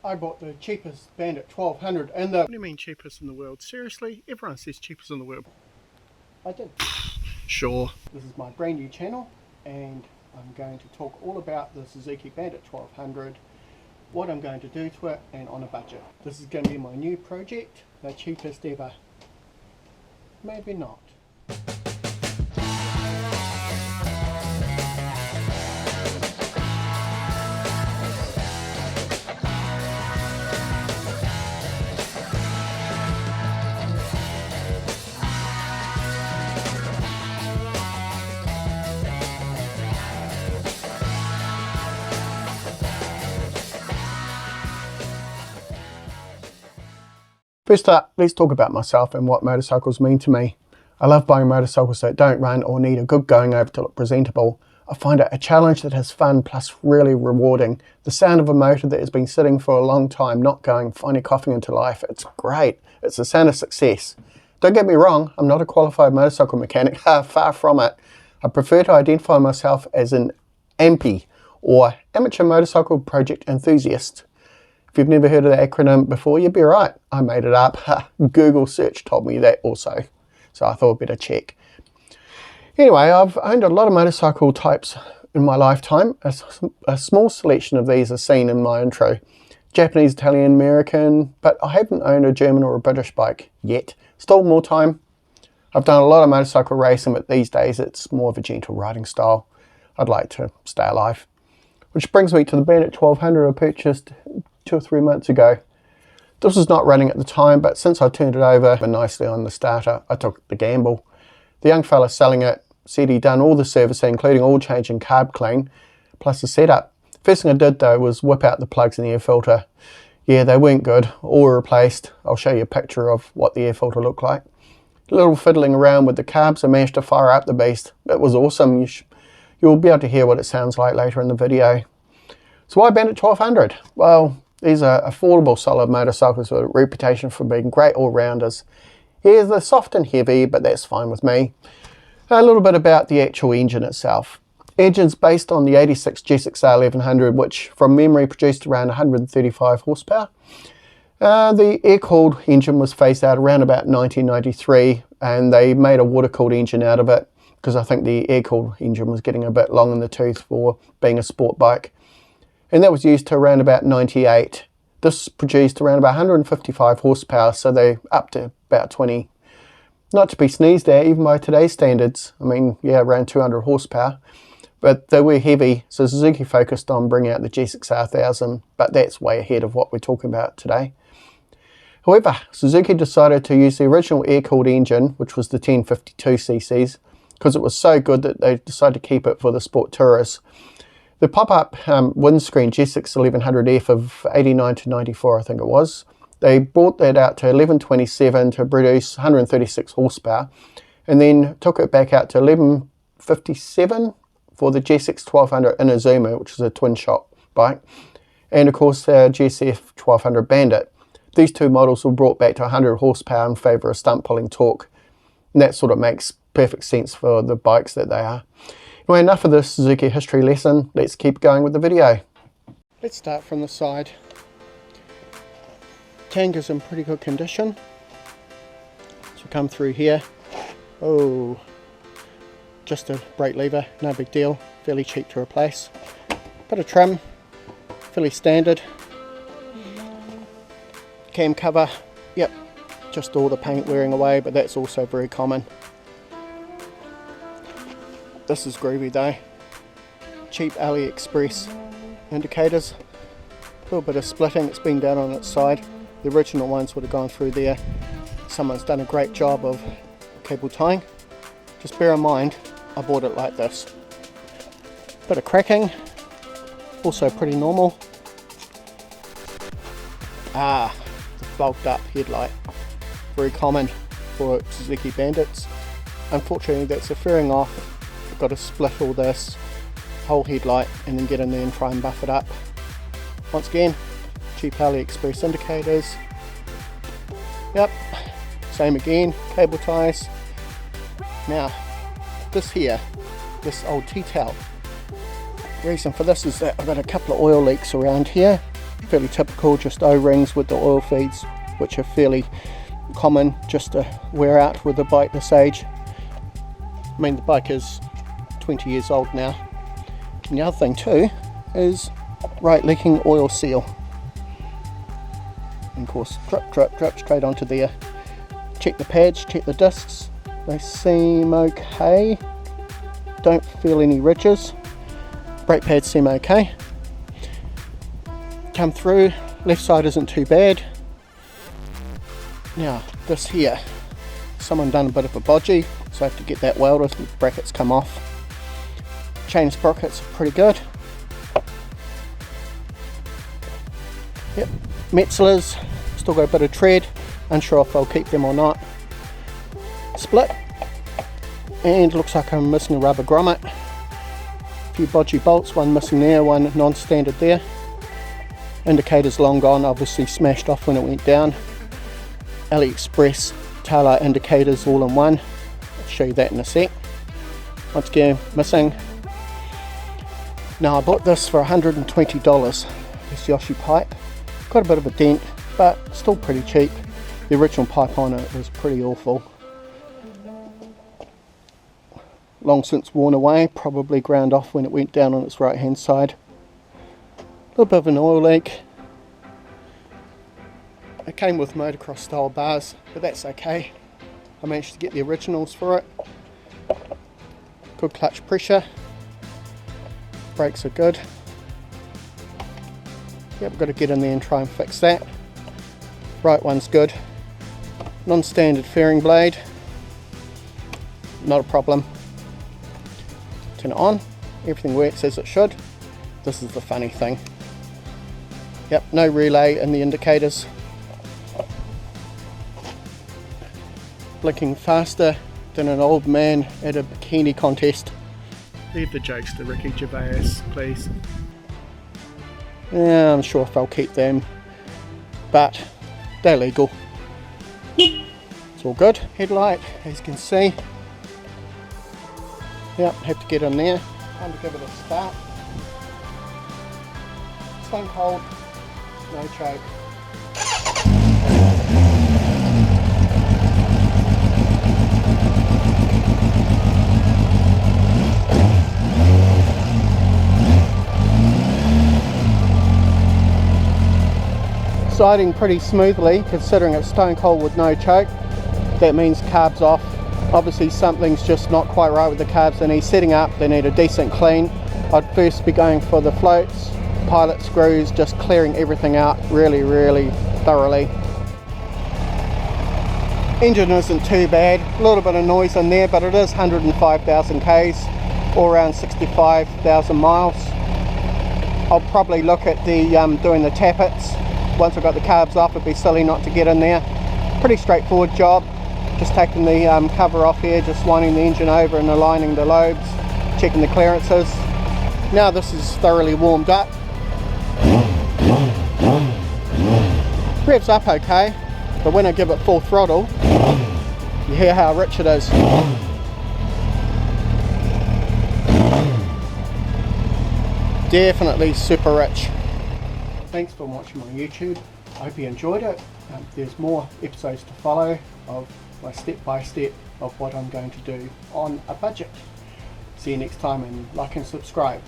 I bought the cheapest Bandit 1200 and the... What do you mean cheapest in the world? Seriously? Everyone says cheapest in the world. I did. Sure. This is my brand new channel and I'm going to talk all about the Suzuki Bandit 1200, what I'm going to do to it, and on a budget. This is going to be my new project, the cheapest ever. Maybe not. First up, let's talk about myself and what motorcycles mean to me. I love buying motorcycles that don't run or need a good going over to look presentable. I find it a challenge that has fun plus really rewarding. The sound of a motor that has been sitting for a long time, not going, finally coughing into life, it's great. It's the sound of success. Don't get me wrong, I'm not a qualified motorcycle mechanic, far from it. I prefer to identify myself as an AMPE, or Amateur Motorcycle Project Enthusiast. If you've never heard of the acronym before, you'd be right. I made it up. Google search told me that also. So I thought I'd better check. Anyway, I've owned a lot of motorcycle types in my lifetime. A small selection of these are seen in my intro. Japanese, Italian, American, but I haven't owned a German or a British bike yet. Still more time. I've done a lot of motorcycle racing, but these days it's more of a gentle riding style. I'd like to stay alive. Which brings me to the Bandit 1200 I purchased 2 or 3 months ago. This was not running at the time, but since I turned it over nicely on the starter, I took the gamble. The young fella selling it said he'd done all the servicing, including oil change and carb clean, plus the setup. First thing I did though was whip out the plugs in the air filter. Yeah, they weren't good, all were replaced. I'll show you a picture of what the air filter looked like. A little fiddling around with the carbs, I managed to fire up the beast. It was awesome. You'll be able to hear what it sounds like later in the video. So why Bandit 1200? Well, these are affordable, solid motorcycles with a reputation for being great all-rounders. Yeah, they're soft and heavy, but that's fine with me. A little bit about the actual engine itself. Engine's based on the 86 GSF1200, which from memory produced around 135 horsepower. The air-cooled engine was phased out around about 1993, and they made a water-cooled engine out of it, because I think the air-cooled engine was getting a bit long in the tooth for being a sport bike. And that was used to around about 98. This produced around about 155 horsepower, so they're up to about 20. Not to be sneezed at, even by today's standards. I mean, yeah, around 200 horsepower. But they were heavy, so Suzuki focused on bringing out the GSX-1000, but that's way ahead of what we're talking about today. However, Suzuki decided to use the original air-cooled engine, which was the 1052ccs, because it was so good that they decided to keep it for the sport tourists. The pop-up windscreen GSX1100F of 89 to 94, I think it was, they brought that out to 1127 to produce 136 horsepower, and then took it back out to 1157 for the GSX1200 Inazuma, which is a twin-shock bike, and of course the GSF1200 Bandit. These two models were brought back to 100 horsepower in favour of stunt-pulling torque, and that sort of makes perfect sense for the bikes that they are. Anyway, enough of this Suzuki history lesson. Let's keep going with the video. Let's start from the side. Tank is in pretty good condition. So come through here. Oh, just a brake lever, no big deal. Fairly cheap to replace. Bit of trim, fairly standard. Cam cover, yep, just all the paint wearing away, but that's also very common. This is groovy though. Cheap AliExpress indicators. A little bit of splitting, it's been down on its side. The original ones would have gone through there. Someone's done a great job of cable tying. Just bear in mind, I bought it like this. Bit of cracking, also pretty normal. The fogged up headlight. Very common for Suzuki Bandits. Unfortunately that's a fairing off. Got to split all this whole headlight and then get in there and try and buff it up. Once again, cheap AliExpress indicators. Yep, same again, cable ties. Now, this here, this old T-tail. Reason for this is that I've got a couple of oil leaks around here. fairly typical, just O-rings with the oil feeds, which are fairly common just to wear out with a bike this age. I mean, the bike is 20 years old now. And the other thing too is right leaking oil seal. And of course, drip, drip, drip straight onto there. Check the pads, check the discs. They seem okay. Don't feel any ridges. Brake pads seem okay. Come through, left side isn't too bad. Now this here, someone done a bit of a bodgy, so I have to get that welded, the brackets come off. Chain sprockets are pretty good. Yep, Metzler's still got a bit of tread, unsure if I'll keep them or not. Split, and looks like I'm missing a rubber grommet. A few bodgy bolts, one missing there, one non-standard there. Indicator's long gone, obviously smashed off when it went down. AliExpress taillight indicators all in one. I'll show you that in a sec. Once again, missing. Now I bought this for $120. This Yoshi pipe. Got a bit of a dent, but still pretty cheap. The original pipe on it was pretty awful. Long since worn away, probably ground off when it went down on its right hand side. A little bit of an oil leak. It came with motocross style bars, but that's okay. I managed to get the originals for it. Good clutch pressure. Brakes are good. Yep, got to get in there and try and fix that. Right one's good. Non-standard fairing blade. Not a problem. Turn it on. Everything works as it should. This is the funny thing. Yep, no relay in the indicators. Blinking faster than an old man at a bikini contest. Leave the jokes to Ricky Gervais, please. Yeah, I'm sure if I'll keep them, but they're legal. It's all good. Headlight, as you can see. Yep, have to get in there. Time to give it a start. Stone cold, no choke. Siding pretty smoothly considering it's stone cold with no choke. That means carbs off. Obviously something's just not quite right with the carbs. They need setting up, they need a decent clean. I'd first be going for the floats, pilot screws, just clearing everything out really thoroughly. Engine isn't too bad, a little bit of noise in there, but it is 105,000 Ks or around 65,000 miles. I'll probably look at the doing the tappets. Once I've got the carbs off, it'd be silly not to get in there. Pretty straightforward job. Just taking the cover off here, just winding the engine over and aligning the lobes, checking the clearances. Now this is thoroughly warmed up. Revs up okay, but when I give it full throttle, you hear how rich it is. Definitely super rich. Thanks for watching my YouTube. I hope you enjoyed it. There's more episodes to follow of my step-by-step of what I'm going to do on a budget. See you next time, and like and subscribe.